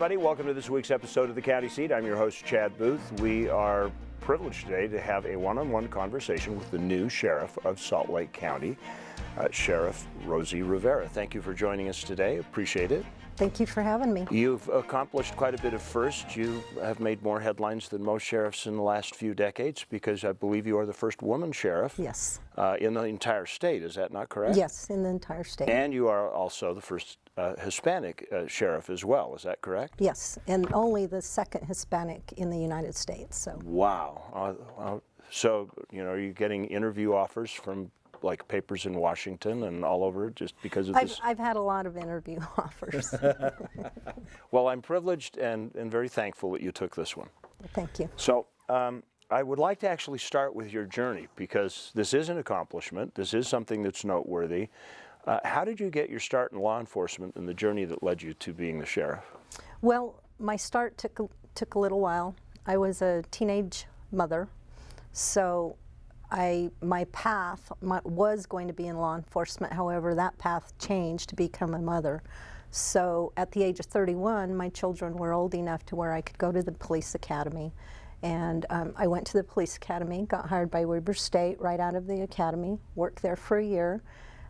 everybody. Welcome to this week's episode of The County Seat. I'm your host, Chad Booth. We are privileged today to have a one-on-one conversation with the new sheriff of Salt Lake County, Sheriff Rosie Rivera. Thank you for joining us today. Appreciate it. Thank you for having me. You've accomplished quite a bit of firsts. You have made more headlines than most sheriffs in the last few decades because I believe you are the first woman sheriff. Yes. In the entire state. Is that not correct? Yes, in the entire state. And you are also the first Hispanic sheriff as well. Is that correct? Yes, and only the second Hispanic in the United States. So. Wow. So, you know, are you getting interview offers from like papers in Washington and all over just because of this? I've had a lot of interview offers. Well, I'm privileged and very thankful that you took this one. Thank you. So I would like to actually start with your journey because this is an accomplishment. This is something that's noteworthy. How did you get your start in law enforcement and the journey that led you to being the sheriff? Well, my start took a little while. I was a teenage mother, so my path was going to be in law enforcement. However, that path changed to become a mother. So at the age of 31, my children were old enough to where I could go to the police academy. And I went to the police academy, got hired by Weber State right out of the academy, worked there for a year.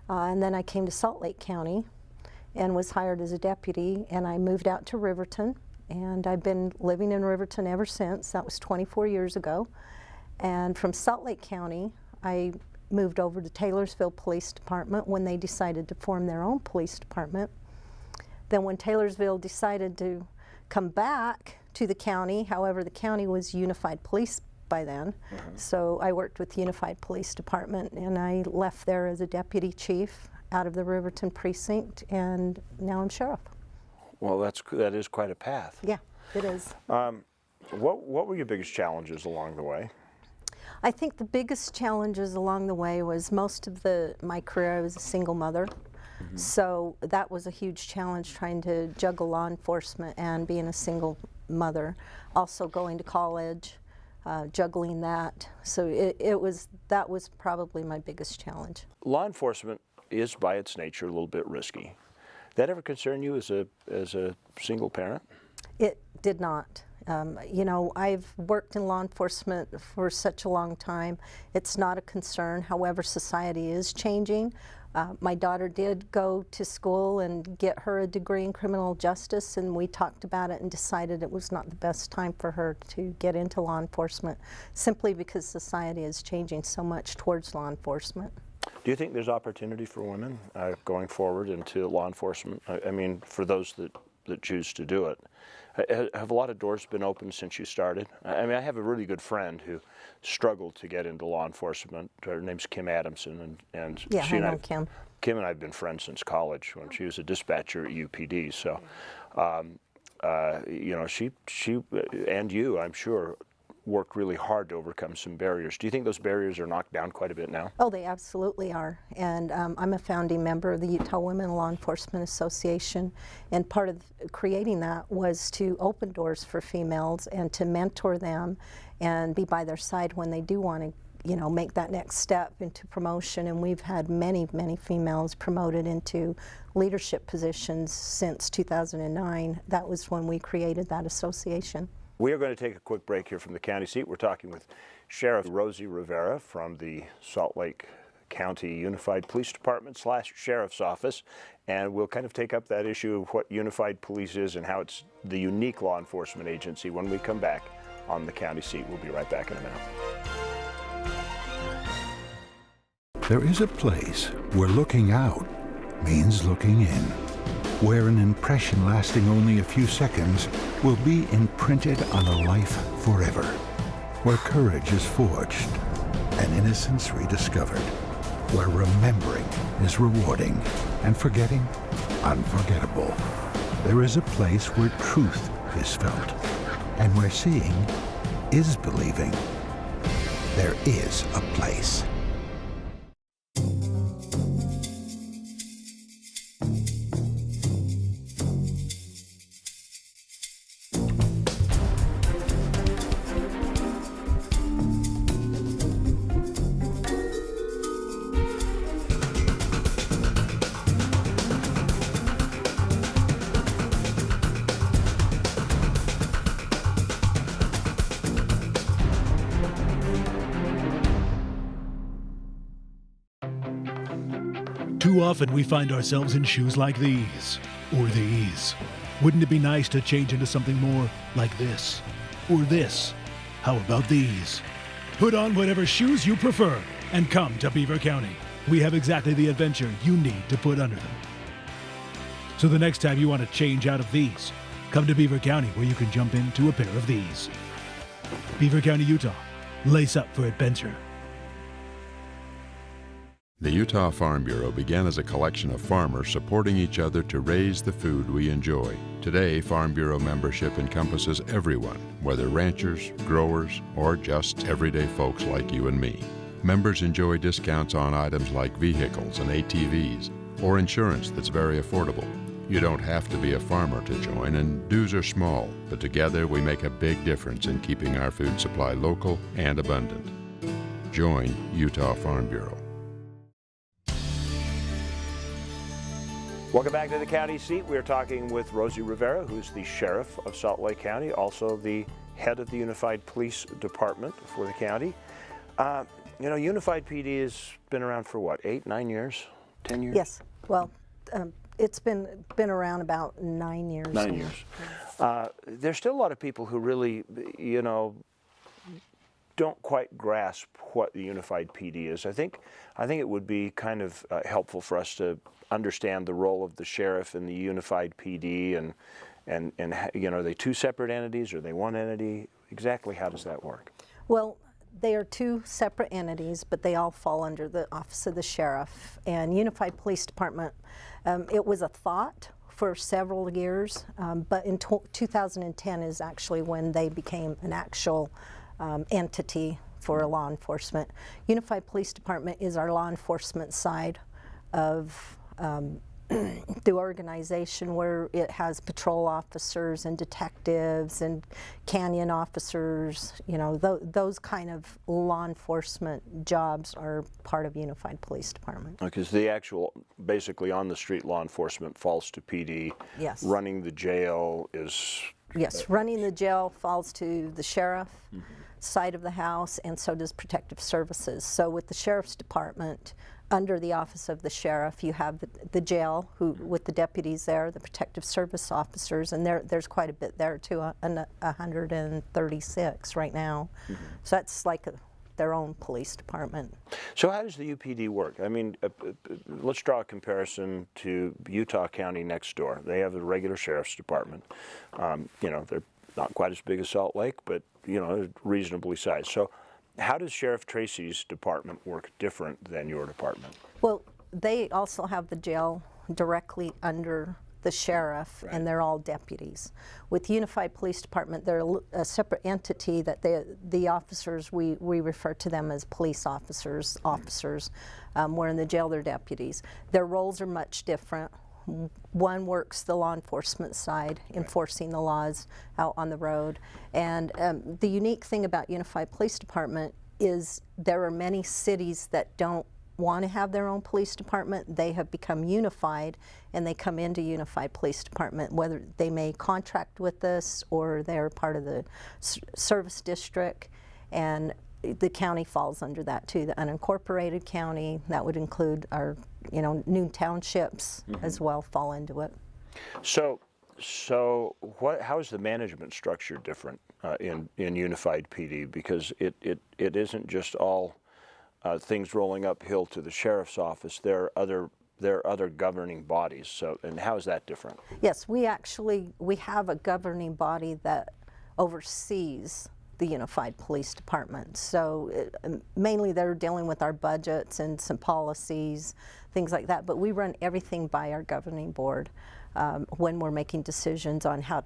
And then I came to Salt Lake County and was hired as a deputy, and I moved out to Riverton. And I've been living in Riverton ever since. That was 24 years ago. And from Salt Lake County, I moved over to Taylorsville Police Department when they decided to form their own police department. Then when Taylorsville decided to come back to the county, however, the county was Unified Police by then. So I worked with Unified Police Department, and I left there as a deputy chief out of the Riverton precinct, and now I'm sheriff. Well, that is quite a path. Yeah, it is. What were your biggest challenges along the way? I think the biggest challenges along the way was most of my career I was a single mother. So that was a huge challenge, trying to juggle law enforcement and being a single mother. Also going to college, juggling that. So that was probably my biggest challenge. Law enforcement is by its nature a little bit risky. That ever concern you as a single parent? It did not. You know, I've worked in law enforcement for such a long time. It's not a concern. However, society is changing. My daughter did go to school and get her a degree in criminal justice, and we talked about it and decided it was not the best time for her to get into law enforcement, simply because society is changing so much towards law enforcement. Do you think there's opportunity for women going forward into law enforcement? I mean, for those that choose to do it. Have a lot of doors been opened since you started? I mean, I have a really good friend who struggled to get into law enforcement. Her name's Kim Adamson, and yeah, she I know Kim. Kim and I have been friends since college when she was a dispatcher at UPD. So, you know, she and you, I'm sure, worked really hard to overcome some barriers. Do you think those barriers are knocked down quite a bit now? Oh, they absolutely are. And I'm a founding member of the Utah Women Law Enforcement Association, and part of creating that was to open doors for females and to mentor them and be by their side when they do want to, you know, make that next step into promotion. And we've had many, many females promoted into leadership positions since 2009. That was when we created that association. We are going to take a quick break here from the county seat. We're talking with Sheriff Rosie Rivera from the Salt Lake County Unified Police Department / Sheriff's Office, and we'll kind of take up that issue of what Unified Police is and how it's the unique law enforcement agency when we come back on the county seat. We'll be right back in a minute. There is a place where looking out means looking in, where an impression lasting only a few seconds will be imprinted on a life forever, where courage is forged and innocence rediscovered, where remembering is rewarding and forgetting unforgettable. There is a place where truth is felt and where seeing is believing. There is a place. Too often we find ourselves in shoes like these, or these. Wouldn't it be nice to change into something more like this, or this? How about these? Put on whatever shoes you prefer and come to Beaver County. We have exactly the adventure you need to put under them. So the next time you want to change out of these, come to Beaver County where you can jump into a pair of these. Beaver County, Utah. Lace up for adventure. The Utah Farm Bureau began as a collection of farmers supporting each other to raise the food we enjoy. Today, Farm Bureau membership encompasses everyone, whether ranchers, growers, or just everyday folks like you and me. Members enjoy discounts on items like vehicles and ATVs, or insurance that's very affordable. You don't have to be a farmer to join, and dues are small, but together we make a big difference in keeping our food supply local and abundant. Join Utah Farm Bureau. Welcome back to the county seat. We're talking with Rosie Rivera, who's the sheriff of Salt Lake County, also the head of the Unified Police Department for the county. You know, Unified PD has been around for what, 8, 9 years, 10 years? Yes. Well, it's been around about 9 years. 9 years. There's still a lot of people who really, you know, don't quite grasp what the Unified PD is. I think it would be kind of helpful for us to understand the role of the sheriff in the Unified PD, and you know, are they two separate entities? Are they one entity? Exactly how does that work? Well, they are two separate entities, but they all fall under the Office of the Sheriff. And Unified Police Department, it was a thought for several years, but in 2010 is actually when they became an actual entity for law enforcement. Unified Police Department is our law enforcement side of the organization, where it has patrol officers and detectives and canyon officers. You know, those kind of law enforcement jobs are part of Unified Police Department. Because the actual, basically on the street law enforcement falls to PD. Yes. Running the jail is... Yes, running the jail falls to the sheriff side of the house, and so does protective services. So with the sheriff's department, under the office of the sheriff, you have the jail, with the deputies there, the protective service officers, and there's quite a bit there too, 136 right now. So that's like their own police department. So how does the UPD work? I mean, let's draw a comparison to Utah County next door. They have a regular sheriff's department. You know, they're not quite as big as Salt Lake, but you know, reasonably sized. So how does Sheriff Tracy's department work different than your department? Well, they also have the jail directly under the sheriff, and they're all deputies. With Unified Police Department, they're a separate entity that the officers, we refer to them as police officers, where in the jail they're deputies. Their roles are much different. One works the law enforcement side, enforcing the laws out on the road. And the unique thing about Unified Police Department is there are many cities that don't want to have their own police department. They have become unified, and they come into Unified Police Department, whether they may contract with us or they're part of the service district. And the county falls under that too, the unincorporated county. That would include our, you know, new townships as well fall into it. So how is the management structure different in Unified PD? Because it isn't just all things rolling uphill to the sheriff's office. There are other governing bodies. So, and how is that different? Yes, we have a governing body that oversees the Unified Police Department. So mainly they're dealing with our budgets and some policies, things like that, but we run everything by our governing board when we're making decisions on how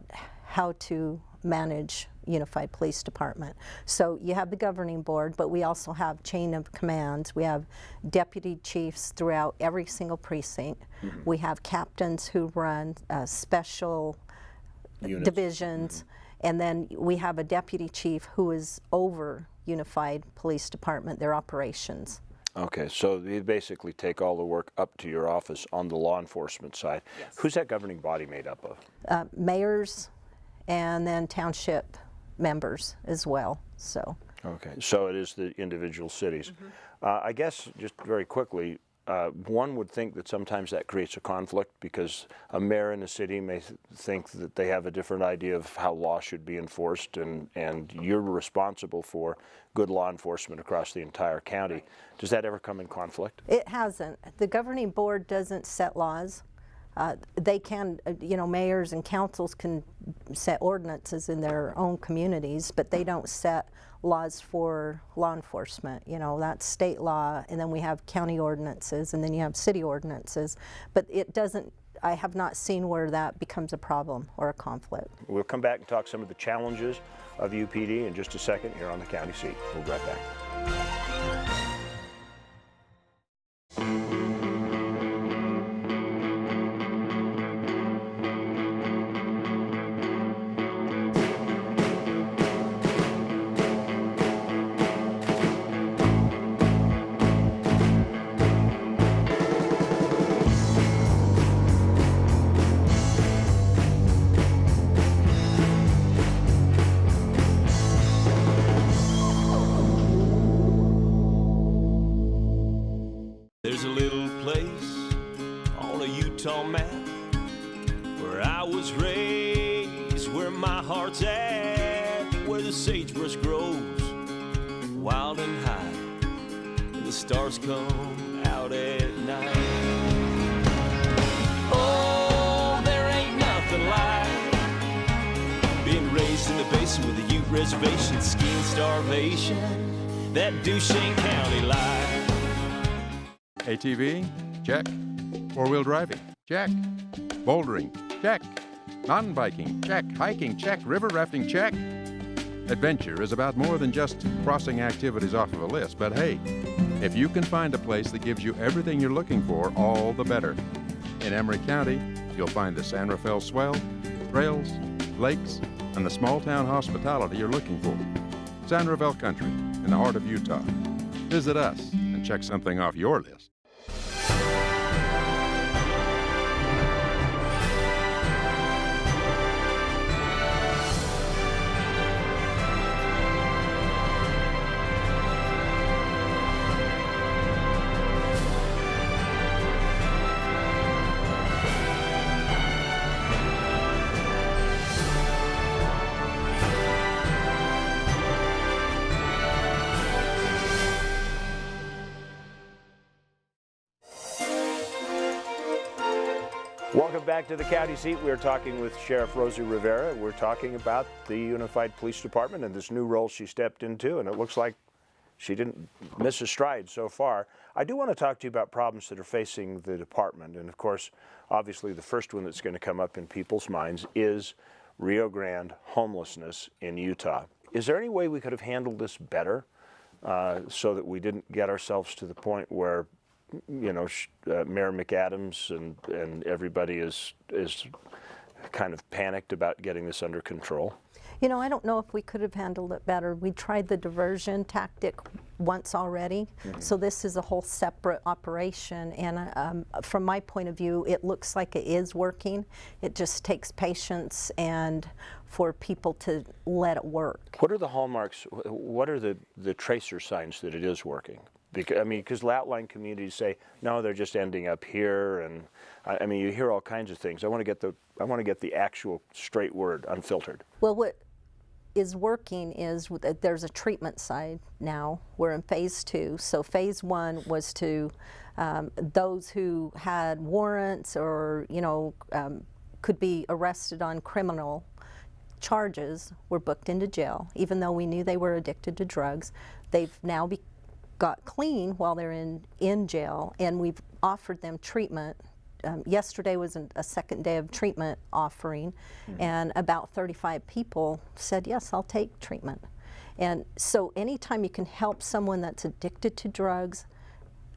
to manage Unified Police Department. So you have the governing board, but we also have chain of commands. We have deputy chiefs throughout every single precinct. We have captains who run special divisions. And then we have a deputy chief who is over Unified Police Department, their operations. Okay, so you basically take all the work up to your office on the law enforcement side. Yes. Who's that governing body made up of? Mayors and then township members as well. So. Okay, so it is the individual cities. I guess just very quickly, one would think that sometimes that creates a conflict because a mayor in a city may think that they have a different idea of how law should be enforced, and you're responsible for good law enforcement across the entire county. Does that ever come in conflict? It hasn't. The governing board doesn't set laws. They can, mayors and councils can set ordinances in their own communities, but they don't set laws for law enforcement. That's state law, and then we have county ordinances, and then you have city ordinances. But it doesn't, I have not seen where that becomes a problem or a conflict. We'll come back and talk some of the challenges of UPD in just a second here on the county seat. We'll be right back. There's a little place on a Utah map where I was raised, where my heart's at, where the sagebrush grows wild and high, and the stars come out at night. Oh, there ain't nothing like being raised in the basin with a Ute reservation, skiing starvation, that Duchesne County life. ATV? Check. Four-wheel driving? Check. Bouldering? Check. Mountain biking? Check. Hiking? Check. River rafting? Check. Adventure is about more than just crossing activities off of a list, but hey, if you can find a place that gives you everything you're looking for, all the better. In Emery County, you'll find the San Rafael swell, trails, lakes, and the small-town hospitality you're looking for. San Rafael Country, in the heart of Utah. Visit us and check something off your list. Welcome back to the county seat. We're talking with Sheriff Rosie Rivera. We're talking about the Unified Police Department and this new role she stepped into, and it looks like she didn't miss a stride so far. I do want to talk to you about problems that are facing the department, and of course, obviously the first one that's going to come up in people's minds is Rio Grande homelessness in Utah. Is there any way we could have handled this better so that we didn't get ourselves to the point where Mayor McAdams and everybody is kind of panicked about getting this under control? I don't know if we could have handled it better. We tried the diversion tactic once already, so this is a whole separate operation, and from my point of view, it looks like it is working. It just takes patience and for people to let it work. What are the hallmarks, what are the tracer signs that it is working? Because outlying communities say, no, they're just ending up here, and you hear all kinds of things. I want to get the actual straight word, unfiltered. Well, what is working is that there's a treatment side now. We're in phase 2. So phase 1 was to those who had warrants or could be arrested on criminal charges were booked into jail, even though we knew they were addicted to drugs. They've now got clean while they're in jail, and we've offered them treatment. Yesterday was a second day of treatment offering, and about 35 people said, yes, I'll take treatment. And so anytime you can help someone that's addicted to drugs,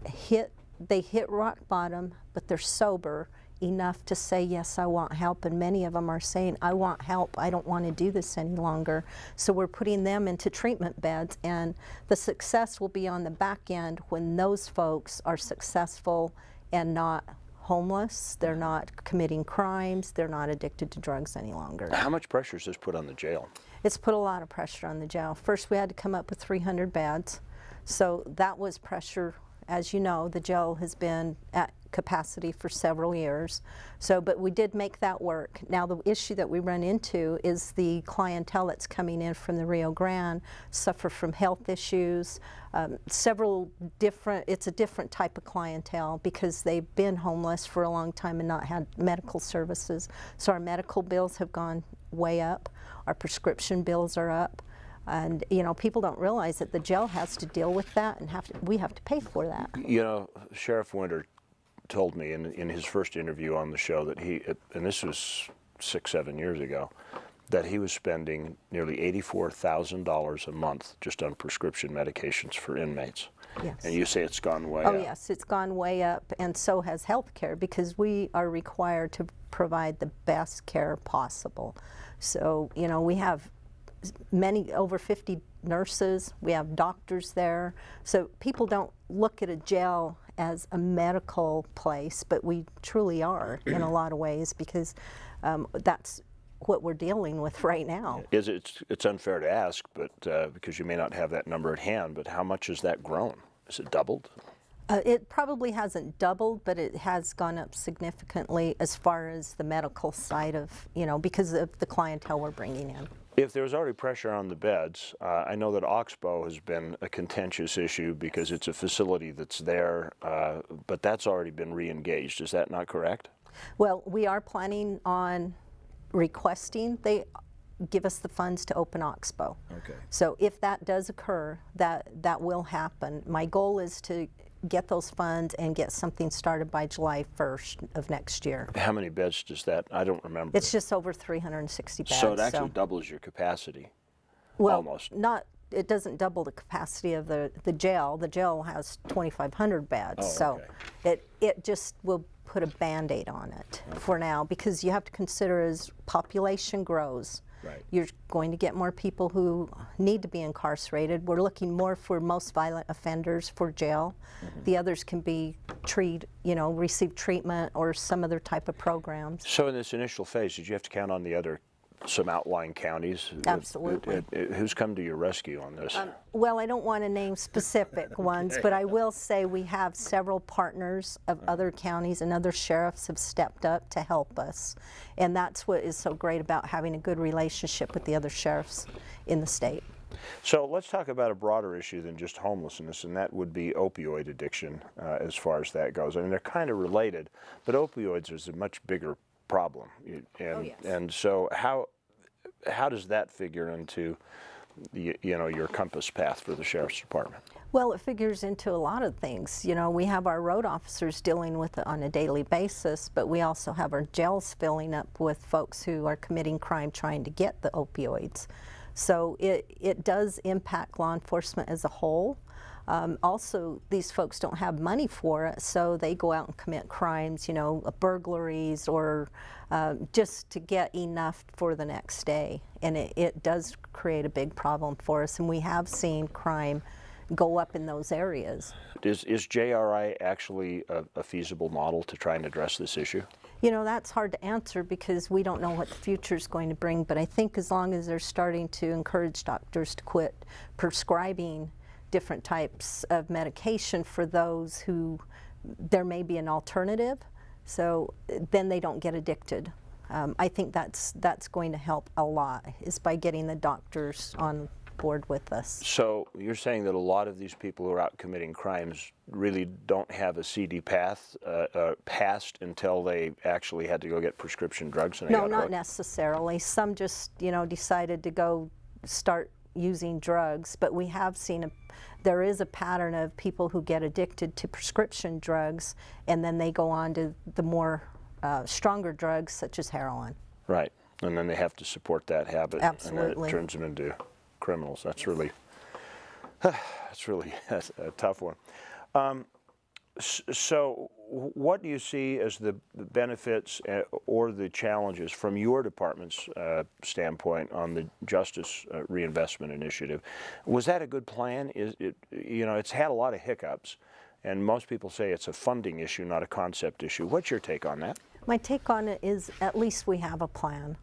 they hit rock bottom, but they're sober enough to say, yes, I want help, and many of them are saying, I want help, I don't want to do this any longer. So we're putting them into treatment beds, and the success will be on the back end when those folks are successful and not homeless, they're not committing crimes, they're not addicted to drugs any longer. How much pressure is this put on the jail? It's put a lot of pressure on the jail. First we had to come up with 300 beds, so that was pressure as you know, the jail has been at capacity for several years. So, but we did make that work. Now the issue that we run into is the clientele that's coming in from the Rio Grande suffer from health issues, several different, it's a different type of clientele because they've been homeless for a long time and not had medical services. So our medical bills have gone way up, our prescription bills are up. And you know, people don't realize that the jail has to deal with that, and we have to pay for that. You know, Sheriff Winter told me in his first interview on the show that he, and this was 6-7 years ago, that he was spending nearly $84,000 a month just on prescription medications for inmates. Yes. And you say it's gone way up. Oh yes, it's gone way up, and so has health care, because we are required to provide the best care possible. So, you know, we have over 50 nurses, we have doctors there. So people don't look at a jail as a medical place, but we truly are in a lot of ways, because that's what we're dealing with right now. It's unfair to ask, but because you may not have that number at hand, but how much has that grown? Has it doubled? It probably hasn't doubled, but it has gone up significantly as far as the medical side of, you know, because of the clientele we're bringing in. If there's already pressure on the beds, I know that Oxbow has been a contentious issue because it's a facility that's there, but that's already been re-engaged. Is that not correct? Well, we are planning on requesting they give us the funds to open Oxbow. Okay. So if that does occur, that will happen. My goal is to get those funds and get something started by July 1st of next year. How many beds does that? I don't remember. It's just over 360 beds. So it actually doubles your capacity, well, almost. It doesn't double the capacity of the jail. The jail has 2,500 beds, oh, so okay. it just will put a Band-Aid on it for now, because you have to consider as population grows, right, you're going to get more people who need to be incarcerated. We're looking more for most violent offenders for jail. Mm-hmm. The others can be receive treatment or some other type of programs. So in this initial phase, did you have to count on some outlying counties? Absolutely. Who's come to your rescue on this? Well, I don't want to name specific ones, but I will say we have several partners of other counties, and other sheriffs have stepped up to help us. And that's what is so great about having a good relationship with the other sheriffs in the state. So let's talk about a broader issue than just homelessness, and that would be opioid addiction as far as that goes. I mean, they're kind of related, but opioids is a much bigger problem. And so how does that figure into your compass path for the Sheriff's Department? Well, it figures into a lot of things. You know, we have our road officers dealing with it on a daily basis, but we also have our jails filling up with folks who are committing crime trying to get the opioids. So it does impact law enforcement as a whole. Also, these folks don't have money for it, so they go out and commit crimes, burglaries, or just to get enough for the next day. And it does create a big problem for us, and we have seen crime go up in those areas. Is JRI actually a feasible model to try and address this issue? You know, that's hard to answer because we don't know what the future is going to bring, but I think as long as they're starting to encourage doctors to quit prescribing different types of medication for those who there may be an alternative, so then they don't get addicted. I think that's going to help a lot, is by getting the doctors on board with us. So you're saying that a lot of these people who are out committing crimes really don't have a CD path passed until they actually had to go get prescription drugs? And no, not necessarily. Some just decided to go start using drugs, but we have seen there is a pattern of people who get addicted to prescription drugs, and then they go on to the more stronger drugs such as heroin. Right, and then they have to support that habit. Absolutely. And then it turns them into criminals. That's really that's a tough one. So what do you see as the benefits or the challenges from your department's standpoint on the Justice Reinvestment Initiative? Was that a good plan? It's had a lot of hiccups, and most people say it's a funding issue, not a concept issue. What's your take on that? My take on it is at least we have a plan,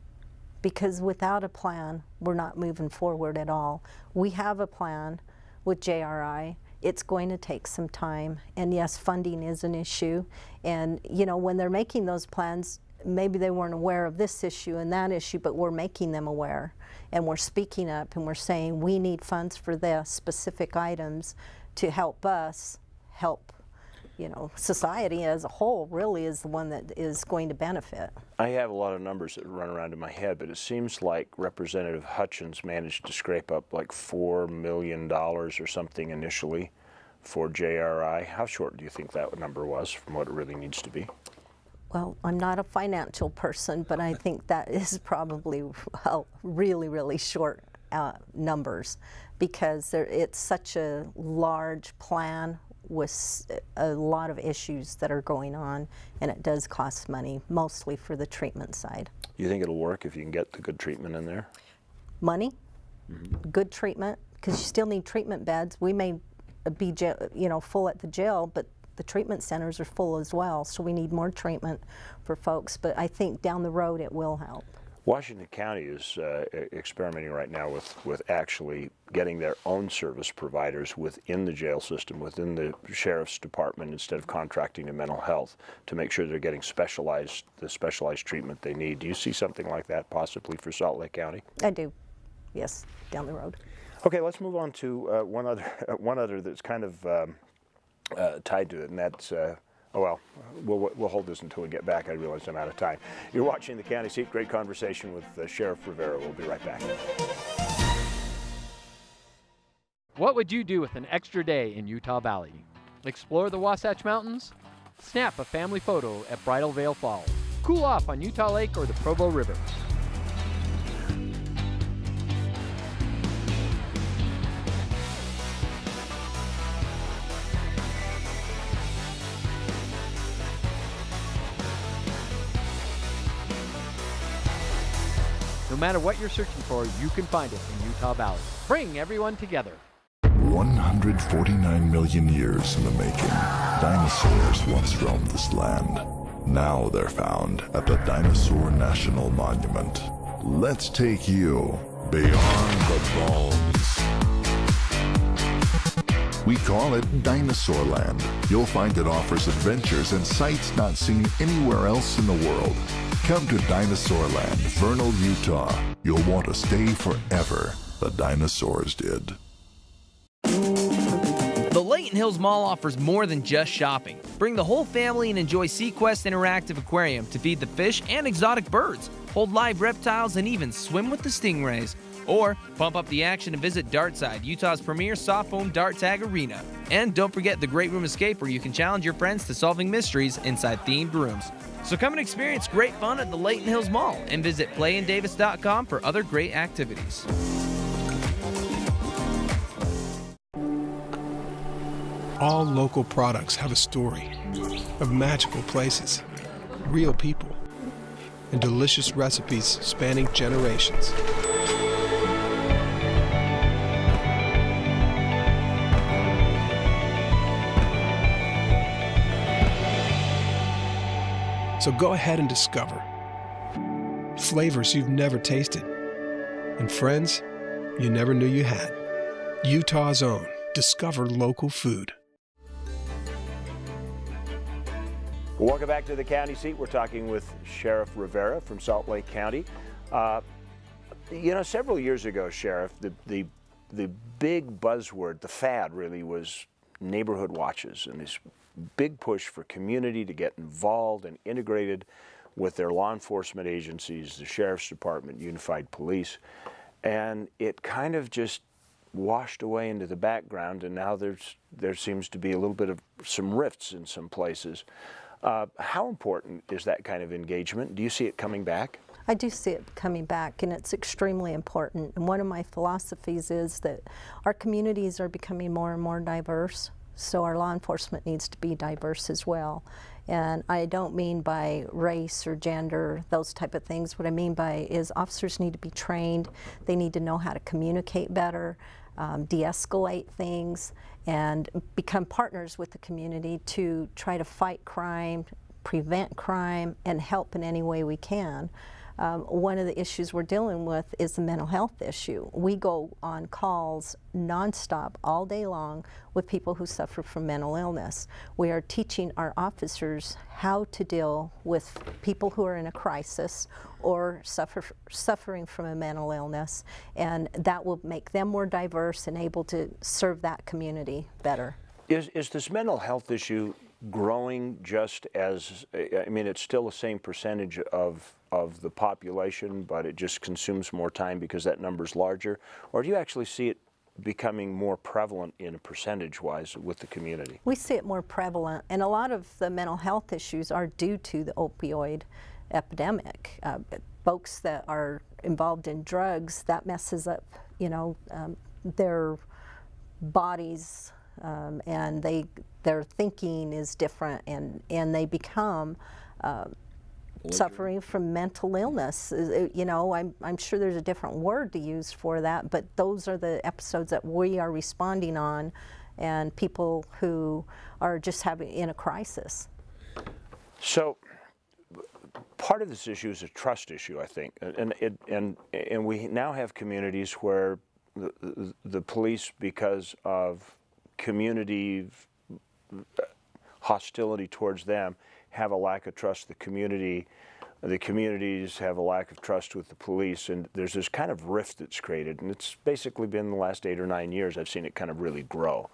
because without a plan, we're not moving forward at all. We have a plan with JRI. it's going to take some time. And yes, funding is an issue. And you know, when they're making those plans, maybe they weren't aware of this issue and that issue, but we're making them aware. And we're speaking up and we're saying we need funds for this specific items to help us help, you know, society as a whole really is the one that is going to benefit. I have a lot of numbers that run around in my head, but it seems like Representative Hutchins managed to scrape up like $4 million or something initially for JRI. How short do you think that number was from what it really needs to be? Well, I'm not a financial person, but I think that is probably really, really short numbers, because it's such a large plan with a lot of issues that are going on, and it does cost money, mostly for the treatment side. You think it'll work if you can get the good treatment in there? Money, good treatment, because you still need treatment beds. We may be full at the jail, but the treatment centers are full as well, so we need more treatment for folks, but I think down the road it will help. Washington County is experimenting right now with actually getting their own service providers within the jail system, within the sheriff's department, instead of contracting to mental health, to make sure they're getting the specialized treatment they need. Do you see something like that possibly for Salt Lake County? I do, yes, down the road. Okay, let's move on to one other that's kind of tied to it, and that's, we'll hold this until we get back. I realize I'm out of time. You're watching The County Seat. Great conversation with Sheriff Rivera. We'll be right back. What would you do with an extra day in Utah Valley? Explore the Wasatch Mountains? Snap a family photo at Bridal Veil Falls. Cool off on Utah Lake or the Provo River. No matter what you're searching for, you can find it in Utah Valley. Bring everyone together. 149 million years in the making, dinosaurs once roamed this land. Now they're found at the Dinosaur National Monument. Let's take you beyond the bones. We call it Dinosaur Land. You'll find it offers adventures and sights not seen anywhere else in the world. Come to Dinosaur Land, Vernal, Utah. You'll want to stay forever. The dinosaurs did. The Layton Hills Mall offers more than just shopping. Bring the whole family and enjoy SeaQuest Interactive Aquarium to feed the fish and exotic birds, hold live reptiles, and even swim with the stingrays. Or pump up the action and visit Dartside, Utah's premier soft foam dart tag arena. And don't forget the Great Room Escape, where you can challenge your friends to solving mysteries inside themed rooms. So come and experience great fun at the Layton Hills Mall and visit playindavis.com for other great activities. All local products have a story of magical places, real people, and delicious recipes spanning generations. So go ahead and discover flavors you've never tasted and friends you never knew you had. Utah's own Discover Local Food. Welcome back to The County Seat. We're talking with Sheriff Rivera from Salt Lake County. You know, several years ago, Sheriff, the big buzzword, the fad really, was neighborhood watches, and this big push for community to get involved and integrated with their law enforcement agencies, the Sheriff's Department, Unified Police, and it kind of just washed away into the background, and now there seems to be a little bit of some rifts in some places. How important is that kind of engagement? Do you see it coming back? I do see it coming back, and it's extremely important. And one of my philosophies is that our communities are becoming more and more diverse, so our law enforcement needs to be diverse as well. And I don't mean by race or gender, those type of things. What I mean by is officers need to be trained. They need to know how to communicate better, de-escalate things, and become partners with the community to try to fight crime, prevent crime, and help in any way we can. One of the issues we're dealing with is the mental health issue. We go on calls nonstop all day long with people who suffer from mental illness. We are teaching our officers how to deal with people who are in a crisis or suffering from a mental illness, and that will make them more diverse and able to serve that community better. Is this mental health issue growing just as, I mean, it's still the same percentage of the population, but it just consumes more time because that number's larger? Or do you actually see it becoming more prevalent in percentage-wise with the community? We see it more prevalent, and a lot of the mental health issues are due to the opioid epidemic. Folks that are involved in drugs, that messes up, you know, their bodies, and their thinking is different, and they become suffering from mental illness. You know, I'm sure there's a different word to use for that, but those are the episodes that we are responding on, and people who are just in a crisis. So part of this issue is a trust issue, I think, and we now have communities where the police, because of community hostility towards them, have a lack of trust. The communities have a lack of trust with the police, and there's this kind of rift that's created, and it's basically been the last 8 or 9 years I've seen it kind of really grow.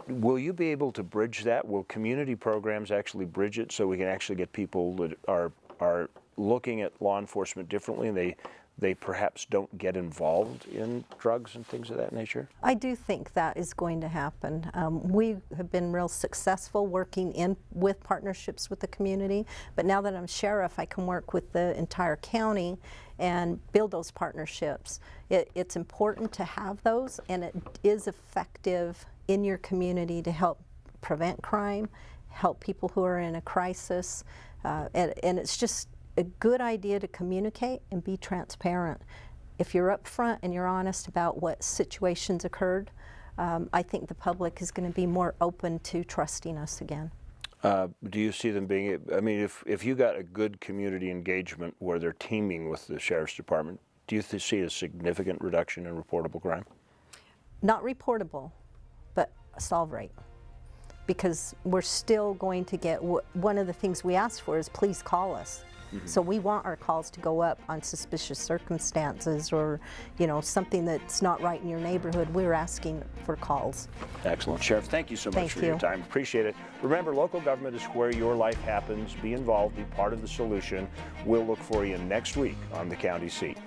Will you be able to bridge that? Will community programs actually bridge it so we can actually get people that are looking at law enforcement differently, and they perhaps don't get involved in drugs and things of that nature? I do think that is going to happen. We have been real successful working with partnerships with the community, but now that I'm sheriff, I can work with the entire county and build those partnerships. It's important to have those, and it is effective in your community to help prevent crime, help people who are in a crisis, and it's just a good idea to communicate and be transparent. If you're upfront and you're honest about what situations occurred, I think the public is going to be more open to trusting us again. Do you see them being, I mean, if you got a good community engagement where they're teaming with the Sheriff's Department, do you see a significant reduction in reportable crime? Not reportable, but solve rate. Because we're still going to get, one of the things we ask for is please call us. So we want our calls to go up on suspicious circumstances, or, you know, something that's not right in your neighborhood. We're asking for calls. Excellent. Sheriff, thank you so much for your time. Appreciate it. Remember, local government is where your life happens. Be involved, be part of the solution. We'll look for you next week on the County Seat.